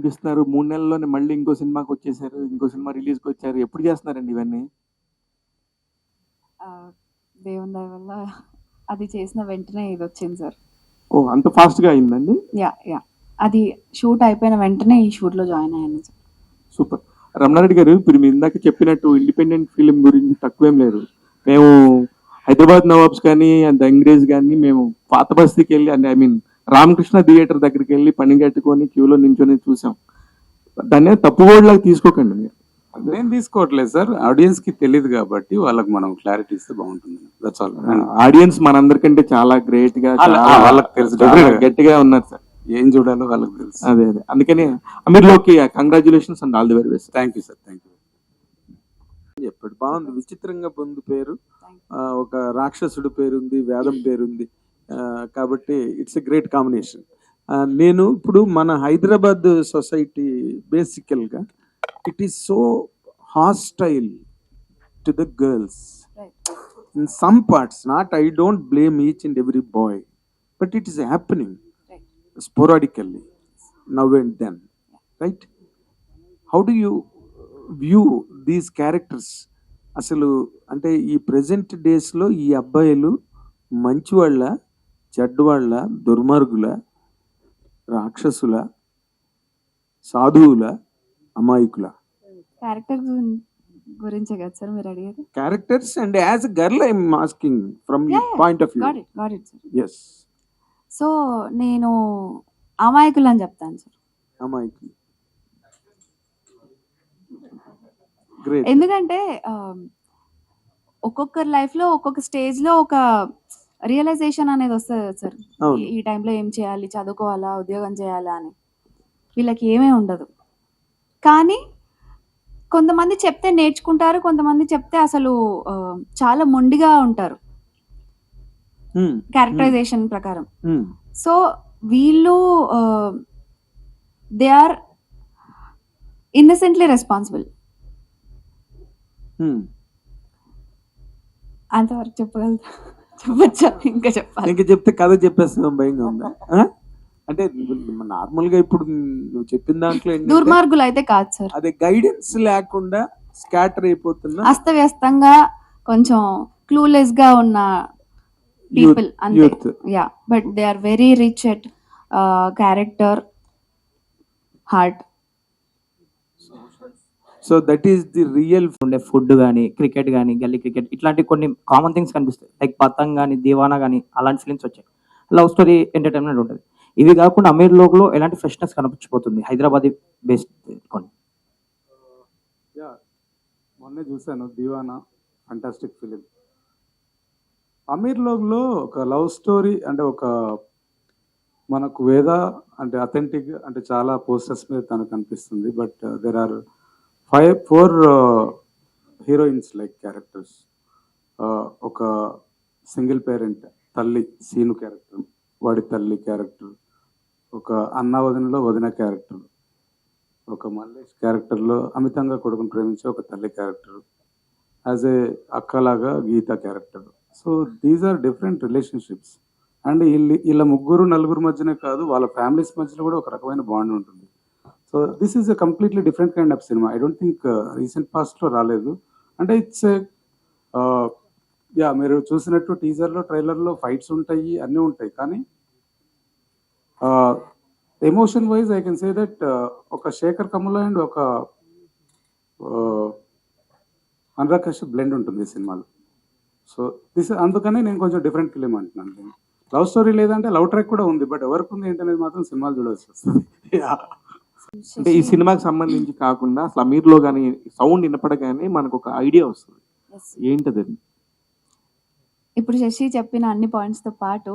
కనిపిస్తున్నారు. 3 నెలల్లోనే మళ్ళీ ఇంకో సినిమాకి వచ్చేసారు. ఇంకో సినిమా రిలీజ్‌కి వచ్చారు. ఎప్పుడు చేస్తున్నారండి ఇవన్నీ? దేవుని దయ వల్ల అది చేసిన వెంటనే ఇది వచ్చింది సార్. ఓహ్! అంత ఫాస్ట్‌గా అయిందండి? యా అది షూట్ అయిపోయిన వెంటనే ఈ షూట్లో జాయిన్ అయ్యాను సార్. సూపర్. రమణారెడ్డి గారు, ఇప్పుడు మీరు ఇందాక చెప్పినట్టు ఇండిపెండెంట్ ఫిలిం గురించి తక్కువేం లేదు. మేము హైదరాబాద్ నవాబ్స్ కానీ అండ్ అంగ్రేజ్ కానీ మేము పాత బస్తీకి వెళ్ళి అంటే ఐ మీన్ రామకృష్ణ థియేటర్ దగ్గరికి వెళ్ళి పని కట్టుకొని క్యూలో నించొని చూసాం. దాన్ని తప్పుగోడ్లాగా తీసుకోకండి మీరు. నేను తీసుకోవట్లేదు సార్, ఆడియన్స్ కి తెలియదు కాబట్టి వాళ్ళకి మనం క్లారిటీ ఇస్తే బాగుంటుంది. That's all. ఆడియన్స్ మనందరికంటే చాలా గ్రేట్ గా వాళ్ళకి తెలుసు, గట్టిగా ఉన్నారు సార్. ఏం చూడాలో వాళ్ళకి తెలుసు. అదే అందుకని అమీర్లోకి congratulations and all the very best. Thank you sir, thank you. చెప్పాడు బాగుంది. విచిత్రంగా పొందు పేరు, ఒక రాక్షసుడు పేరుంది, వేదం పేరుంది, కాబట్టి ఇట్స్ ఎ గ్రేట్ కాంబినేషన్. నేను ఇప్పుడు మన హైదరాబాద్ సొసైటీ బేసికల్గా it is so hostile to the girls in some parts. Not I don't blame each and every bye, but it is happening sporadically now and then, right? How do you view these characters? అసలు అంటే ఈ present డేస్లో ఈ అబ్బాయిలు మంచివాళ్ళ, చెడ్డవాళ్ళ, దుర్మార్గుల, రాక్షసుల, సాధువుల, అమాయకుల? Character గురించే కదా సార్ మీరు అడిగేది? Characters and as a girl I'm asking from your point of view. Got it sir. Yes. So నేను అమాయకులు అని చెప్తాను సార్. అమాయకులు. గ్రేట్. ఎందుకంటే ఒక్కొక్కరి లైఫ్లో ఒక్కొక్క స్టేజ్లో ఒక రియలైజేషన్ అనేది వస్తుంది కదా సార్. ఈ టైంలో ఏం చేయాలి, చదువుకోవాలా, ఉద్యోగం చేయాలా అని వీళ్ళకి ఏమీ ఉండదు. కానీ కొంతమంది చెప్తే నేర్చుకుంటారు, కొంతమంది చెప్తే అసలు చాలా మొండిగా ఉంటారు క్యారెక్టరైజేషన్ ప్రకారం. సో వీళ్ళు దే ఆర్ ఇన్నసెంట్లీ రెస్పాన్సిబుల్. అంతవరకు చెప్పచ్చా? ఇంకా చెప్పాలి? ఇంకా చెప్తే కథ చెప్పేస్తాం, భయంగా ఉందా? అంటే నార్మల్ గా ఇప్పుడు నువ్వు చెప్పిన దాంట్లో దుర్మార్గులు అయితే కాదు సార్. అదే గైడెన్స్ లేకుండా స్కాటర్ అయిపోతున్నా, అస్తవ్యస్తంగా కొంచెం క్లూలెస్ గా ఉన్న people and youth. Yeah, but they are very rich at character, heart. So that is the real. ఉండే ఫుడ్ కానీ, క్రికెట్ కానీ, గల్లీ క్రికెట్ ఇట్లాంటి కొన్ని కామన్ థింగ్స్ కనిపిస్తాయి. లైక్ పతంగ్ కానీ, దీవానా కానీ అలాంటి ఫిలిమ్స్ వచ్చాయి. లవ్ స్టోరీ, ఎంటర్టైన్మెంట్ ఉంటుంది. ఇవి కాకుండా అమీర్ లోక్లో ఎలాంటి ఫ్రెష్నెస్ కనిపించిపోతుంది హైదరాబాద్ బేస్డ్ కొన్ని? మొన్నే చూశాను దీవానా, ఫంటాస్టిక్ ఫిలిం. అమీర్లోగ్లో ఒక లవ్ స్టోరీ అంటే ఒక మనకు వేద అంటే అథెంటిక్ అంటే చాలా పోస్టర్స్ మీద తనకు కనిపిస్తుంది. But there are 4 heroines like characters. ఒక సింగిల్ పేరెంట్ తల్లి సీను క్యారెక్టర్, వాడి తల్లి క్యారెక్టర్, ఒక అన్న వదినలో వదిన క్యారెక్టర్, ఒక మల్లేష్ క్యారెక్టర్లో అమితంగా కొడుకుని ప్రేమించే ఒక తల్లి క్యారెక్టర్, యాజ్ ఏ అక్కలాగా Geetha character. So these are different relationships. And వీళ్ళ ముగ్గురు నలుగురు మధ్యనే కాదు, వాళ్ళ ఫ్యామిలీస్ మధ్యలో కూడా ఒక రకమైన బాండ్ ఉంటుంది. So this is a completely different kind of cinema. I don't think recent పాస్ట్లో రాలేదు. అంటే ఇట్స్ మీరు చూసినట్టు టీజర్లో, ట్రైలర్లో ఫైట్స్ ఉంటాయి, అన్నీ ఉంటాయి. కానీ emotion wise I can say that ఒక శేఖర్ కమల అండ్ ఒక అనురాగ్ కశ్యప్ బ్లెండ్ ఉంటుంది ఈ సినిమాలో. సో అందుకనే నేను కొంచెం డిఫరెంట్ ఫిలిం అంటున్నాను. లవ్ స్టోరీ లేదంటే లవ్ ట్రాక్ కూడా ఉంది, బట్ ఎవరికి ఉంది ఏంటనేది మాత్రం సినిమాలు చూడాల్సి వస్తుంది. అంటే ఈ సినిమాకి సంబంధించి కాకుండా అసలు అమీర్లో కానీ సౌండ్ వినపడగానే మనకు ఒక ఐడియా వస్తుంది. ఏంటది? ఇప్పుడు శశి చెప్పిన అన్ని పాయింట్స్తో పాటు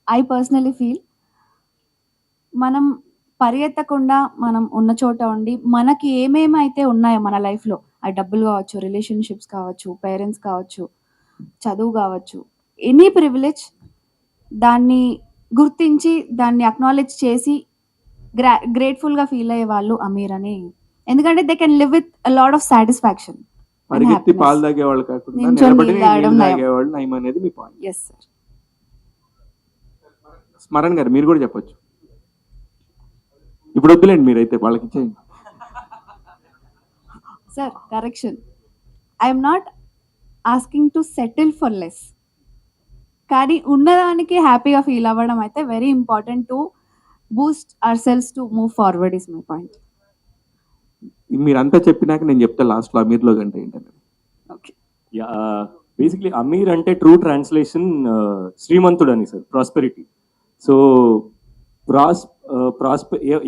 ఐ పర్సనలీ ఫీల్ మనం పరిగెత్తకుండా మనం ఉన్న చోట ఉండి మనకి ఏమేమైతే ఉన్నాయో మన లైఫ్లో, ఆ డబ్బులు కావచ్చు, రిలేషన్షిప్స్ కావచ్చు, పేరెంట్స్ కావచ్చు, చదువు కావచ్చు, ఎనీ ప్రివిలేజ్ దాన్ని గుర్తించి దాన్ని అక్నాలెడ్జ్ చేసి గ్రేట్ఫుల్గా ఫీల్ అయ్యే వాళ్ళు అమీర్ అని. ఎందుకంటే they can live with a lot of satisfaction. పరిగెత్తి పాలు తాగేవాళ్ళు కాకుండా నిలబడి నీళ్ళు తాగేవాళ్ళు నయం అనేది మీ పాయింట్. Yes sir. స్మరణ్ గారు మీరు కూడా చెప్పొచ్చు. ఇప్పుడు వద్దులేండి, మీరైతే వాళ్ళకి ఇచ్చేయండి. Sir correction, I'm not asking to settle for less, కానీ ఉన్నదానికి హ్యాపీగా ఫీల్ అవ్వడం అయితే very important to boost our selves to move forward is my point. మీరంతా చెప్పినాక నేను చెప్తా లాస్ట్లో అమీర్లో గంటే ఏంటంటే. ఓకే, బేసిక్లీ అమీర్ అంటే ట్రూ ట్రాన్స్లేషన్ శ్రీమంతుడు అని సార్, ప్రాస్పెరిటీ. సో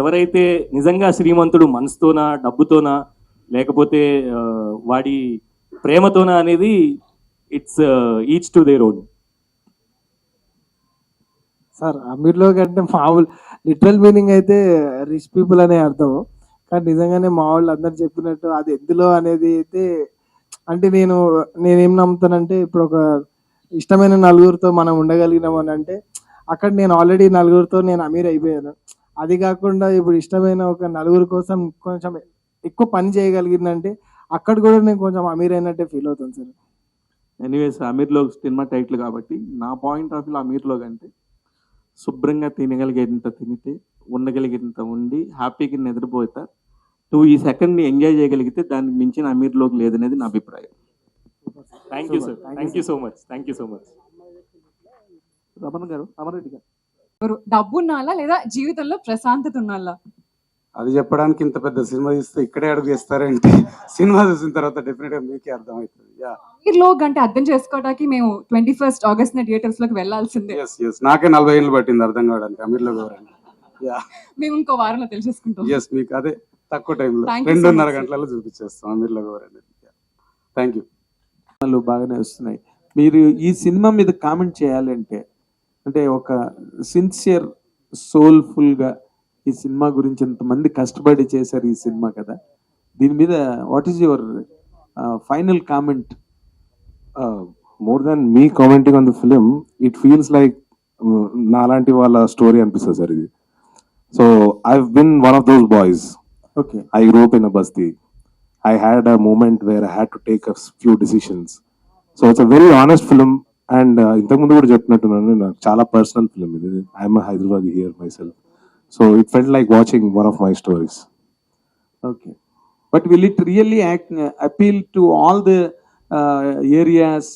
ఎవరైతే నిజంగా శ్రీమంతుడు మనసుతోనా, డబ్బుతోనా, లేకపోతే వాడి ప్రేమతోనా అనేది it's each to their own. Sir అమీర్లో కంటే మామూలు లిటరల్ మీనింగ్ అయితే రిచ్ పీపుల్ అనే అర్థం, కానీ నిజంగానే మా వాళ్ళు అందరు చెప్పినట్టు అది ఎందులో అనేది అయితే అంటే నేనేం నమ్ముతానంటే ఇప్పుడు ఒక ఇష్టమైన నలుగురితో మనం ఉండగలిగినాం అని అంటే అక్కడ నేను ఆల్రెడీ నలుగురితో నేను అమీర్ అయిపోయాను. అది కాకుండా ఇప్పుడు ఇష్టమైన ఒక నలుగురి కోసం కొంచెం ఎక్కువ పని చేయగలిగిందంటే అక్కడ కూడా నేను కొంచెం అమీర్ అయినట్టే ఫీల్ అవుతాను సార్. ఎనీవేస్, అమీర్లో సినిమా టైటిల్ కాబట్టి నా పాయింట్ ఆఫ్ వ్యూలో అమీర్లో కంటే శుభ్రంగా తినగలిగేంత తినితే, ఉండగలిగేంత ఉండి హ్యాపీగా నిద్రపోతా 2 సెకండ్ని ఎంజాయ్ చేయగలిగితే దానికి మించిన అమీర్లోకి లేదనేది నా అభిప్రాయం. Thank you sir, thank you so much, thank you so much. Ramana Reddy గారు, డబ్బు ఉన్నాలా లేదా జీవితంలో ప్రశాంతత ఉన్నాలా? అది చెప్పడానికి ఇంత పెద్ద సినిమా తీస్తే ఇక్కడే అడుగు వేస్తారంటే సినిమా చూసిన తర్వాత డెఫినెట్ గా మీకే అర్థమవుతుంది. యా, అమీర్లో గంట అర్థం చేసుకోవడానికి మేము 21st ఆగస్ట్ థియేటర్స్ లోకి వెళ్లాల్సిందే. ఎస్ నాకే 40 ఏళ్ళు పట్టింది అర్థం కావడానికి అమీర్లో ఎవరండి. యా, మేము ఇంకో వారంలో తెలిసేసుకుంటాం. ఎస్ మీకు అదే తక్కువ టైంలో Thank you so 2.5 much. గంటలలో చూపించేస్తాం అమీర్లో ఎవరండి. Thank you. సినిమాలు బాగానే వస్తున్నాయి. మీరు ఈ సినిమా మీద కామెంట్ చేయాలంటే, అంటే ఒక సిన్సియర్ సోల్ఫుల్గా ఈ సినిమా గురించి ఎంతమంది కష్టపడి చేశారు ఈ సినిమా కదా, దీని మీద what is your final comment? More than me commenting on the film, it feels like నాలాంటి వాళ్ళ స్టోరీ అనిపిస్తుంది సార్ ఇది. So I've been one of those boys. Okay, I grew up in a basti. I had a moment where I had to take a few decisions. So it's a very honest film, and ఇంతకుముందు కూడా చెప్పినట్టున్నాను, నాకు చాలా personal film ఇది. I'm Hyderabad here myself, so it felt like watching one of my stories. Okay, but will it really appeal to all the areas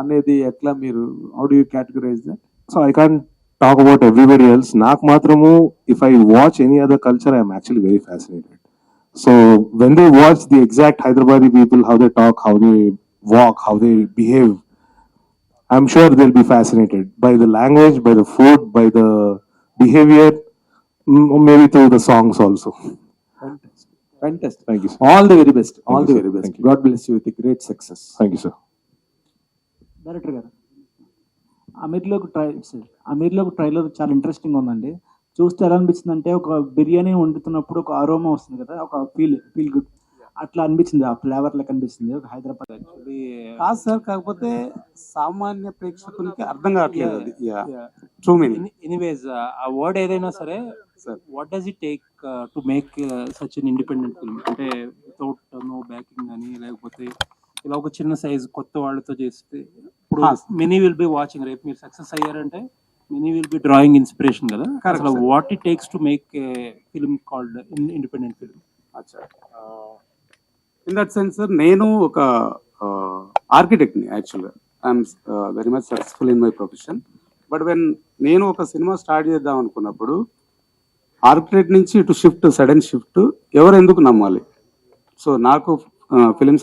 అనేది ఎట్లా మీరు, how do you categorise that? So I can't talk about everybody else. నాకు మాత్రము, if I watch any other culture, I am actually very fascinated. So when they watch the exact Hyderabadi people, how they talk, how they walk, how they behave, I'm sure they'll be fascinated by the language, by the food, by the behavior, maybe through the songs also. Fantastic. Thank you, sir. All the very best. Thank All you, the sir. very best. Thank you. God bless you with a great success. Thank you, sir. Director గారు, అమీర్లోకి trailer చాలా interesting ఉందండి. చూస్తే ఎలా అనిపించింది అంటే, ఒక బిర్యానీ వండుతున్నప్పుడు ఒక aroma వస్తుంది కదా, ఒక ఫీల్ గుడ్ అట్లా అనిపించింది, ఆ ఫ్లేవర్ లెక్క అనిపిస్తుంది ఒక హైదరాబాద్. యాక్చువల్లీ కాదు సార్, కాకపోతే సామాన్య ప్రేక్షకునికి అర్థం కావట్లేదు అది. True meaning. ఎనీవేస్, ఆ వర్డ్ ఏదైనా సరే, what does it take to make such an independent film? అంటే వితౌట్ నో బ్యాకింగ్ కానీ, లేకపోతే ఇలా ఒక చిన్న సైజ్ కొత్త వాళ్ళతో చేస్తే, ఇప్పుడు మెనీ విల్ బి వాచింగ్, రేపు మీరు సక్సెస్ అయ్యారంటే many will be drawing inspiration కదా. అసలు what it takes to make film called independent film? In that sense sir, నేను ఒక ఆర్కిటెక్ట్ని యాక్చువల్గా. I'm very much successful in my profession. But when నేను ఒక సినిమా స్టార్ట్ చేద్దాం అనుకున్నప్పుడు, ఆర్కిటెక్ట్ నుంచి ఇటు షిఫ్ట్, సడన్ షిఫ్ట్, ఎవరు ఎందుకు నమ్మాలి? సో నాకు ఫిలిం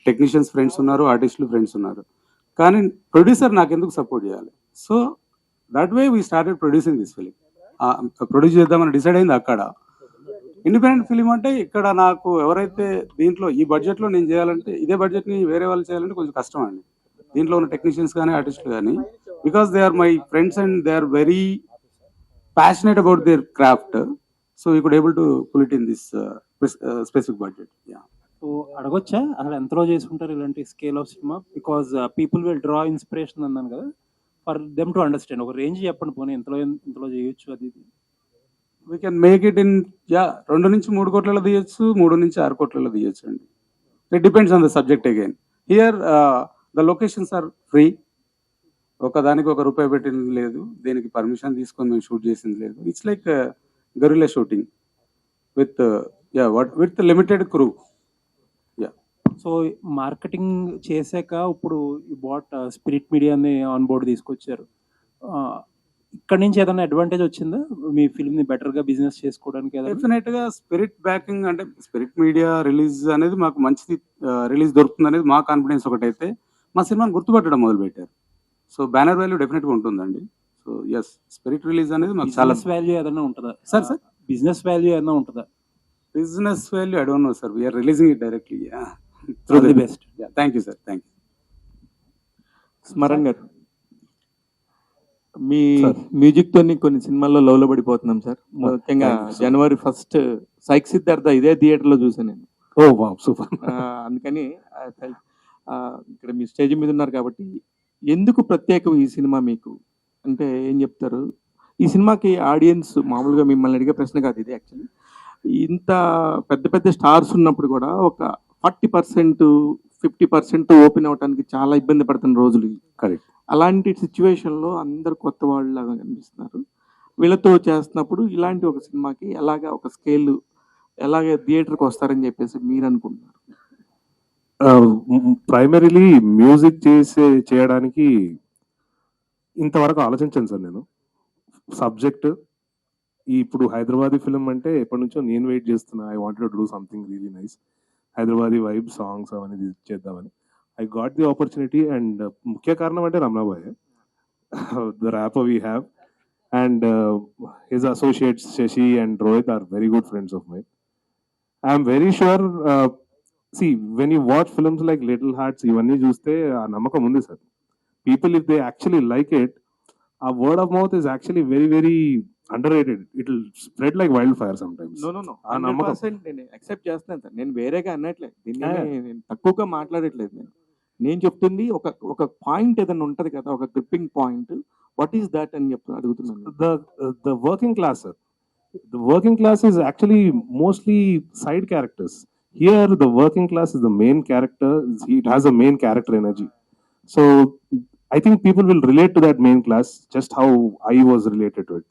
టెక్నీషియన్స్ ఫ్రెండ్స్ ఉన్నారు, ఆర్టిస్టులు ఫ్రెండ్స్ ఉన్నారు, కానీ ప్రొడ్యూసర్ నాకు ఎందుకు సపోర్ట్ చేయాలి? So that way we started producing this film. Produce చేద్దామని డిసైడ్ అయింది అక్కడ. ఇండిపెండెంట్ ఫిలిం అంటే ఇక్కడ నాకు ఎవరైతే దీంట్లో ఈ బడ్జెట్లో నేను చేయాలంటే, ఇదే బడ్జెట్ని వేరే వాళ్ళు చేయాలంటే కొంచెం కష్టం అండి. దీంట్లో ఉన్న టెక్నీషియన్స్ కానీ ఆర్టిస్టులు కానీ, because they are my friends and they are very passionate about their craft. So we could able to pull it in this specific budget. So అడగొచ్చా అసలు ఎంతలో చేసుకుంటారు ఇలాంటి scale of cinema? Because people will draw inspiration అన్నాను కదా, for them to understand. ఒక range చెప్పండి పోనీ, ఎంతలో చేయొచ్చు అది? We can make it in 2 నుంచి 3 కోట్లలో తీయచ్చు, 3 నుంచి 6 కోట్లలో తీయచ్చు అండి. It depends on the subject again. Here the locations are free ఒకదానికి ఒక రూపాయి పెట్టింది లేదు, దేనికి పర్మిషన్ తీసుకొని మేము షూట్ చేసింది లేదు. It's like guerrilla shooting with with limited crew. So marketing చేశాక ఇప్పుడు ఈ బాట్ స్పిరిట్ మీడియాని ఆన్ బోర్డ్ తీసుకొచ్చారు. ఇక్కడ నుంచి ఏదైనా అడ్వాంటేజ్ వచ్చిందా మీ ఫిల్మ్ ని బెటర్ గా బిజినెస్ చేసుకోవడానికి? ఏదైనా డెఫినెట్ గా స్పిరిట్ బ్యాకింగ్ అంటే స్పిరిట్ మీడియా రిలీజ్ అనేది మాకు మంచిది రిలీజ్ దొరుకుతుంది అనేది మా కాన్ఫిడెన్స్ ఒకటైతే మా సినిమాని గుర్తుపట్టడం మొదలు పెట్టారు. సో బ్యానర్ వాల్యూ డెఫినెట్ గా ఉంటుందండి. సో ఎస్, స్పిరిట్ రిలీజ్ అనేది మాకు చాలా బిజినెస్ వాల్యూ ఏదైనా ఉంటుందా? సార్ బిజినెస్ వాల్యూ ఏదైనా ఉంటుందా? Business value I don't know sir, we're releasing it directly through the best. Thank you sir, thank you. Smaran garu, మీ మ్యూజిక్ తోని కొన్ని సినిమాల్లో లవ్ లో పడిపోతున్నాం సార్. ముఖ్యంగా జనవరి 1 సైక్ సిద్ధార్థ ఇదే థియేటర్ లో చూసాను నేను. ఓ వావ్, సూపర్. అందుకని ఇక్కడ మీ స్టేజ్ మీద ఉన్నారు కాబట్టి ఎందుకు ప్రత్యేకం ఈ సినిమా మీకు అంటే ఏం చెప్తారు? ఈ సినిమాకి ఆడియన్స్ మామూలుగా మిమ్మల్ని అడిగే ప్రశ్న కాదు ఇది. యాక్చువల్లీ ఇంత పెద్ద పెద్ద స్టార్స్ ఉన్నప్పుడు కూడా ఒక 40% 50% ఓపెన్ అవడానికి చాలా ఇబ్బంది పడుతున్న రోజులు ఇవి. కరెక్ట్. అలాంటి సిచ్యువేషన్లో అందరు కొత్త వాళ్ళలాగా కనిపిస్తున్నారు. వీళ్ళతో చేస్తున్నప్పుడు ఇలాంటి ఒక సినిమాకి ఎలాగా ఒక స్కేల్ ఎలాగ థియేటర్కి వస్తారని చెప్పేసి మీరు అనుకుంటున్నారు? ప్రైమరీలీ మ్యూజిక్ చేయడానికి ఇంతవరకు ఆలోచించాను సార్ నేను. సబ్జెక్ట్ ఇప్పుడు హైదరాబాదీ ఫిలిం అంటే ఎప్పటి నుంచో నేను వెయిట్ చేస్తున్నా. I wanted to do something really nice, Hyderabadi vibe songs అవన్నీ చేద్దామని. I got the opportunity, and ముఖ్య కారణం అంటే రమణ భాయ్, the rapper we have, and his associates Shashi and Rohit are very good friends of mine. I am very sure, see, when you watch films like Little Hearts, ఇవన్నీ చూస్తే ఆ నమ్మకం ఉంది sir. People, if they actually like it, a word of mouth is actually very, very underrated. It will spread like wildfire sometimes. No. 100% నేను accept చేస్తున్నాను sir. నేను వేరేగా అనట్లేదు, దీన్ని నేను తక్కువగా మాట్లాడట్లేదు. నేను చెప్తుంది ఒక పాయింట్ ఏదైనా ఉంటది కదా, ఒక gripping point. What is that అని అడుగుతున్నాను. The working class, sir. The working class is actually mostly side characters. Here, the working class is the main character. It has a main character energy. So I think people will relate to that main class just how I was related to it.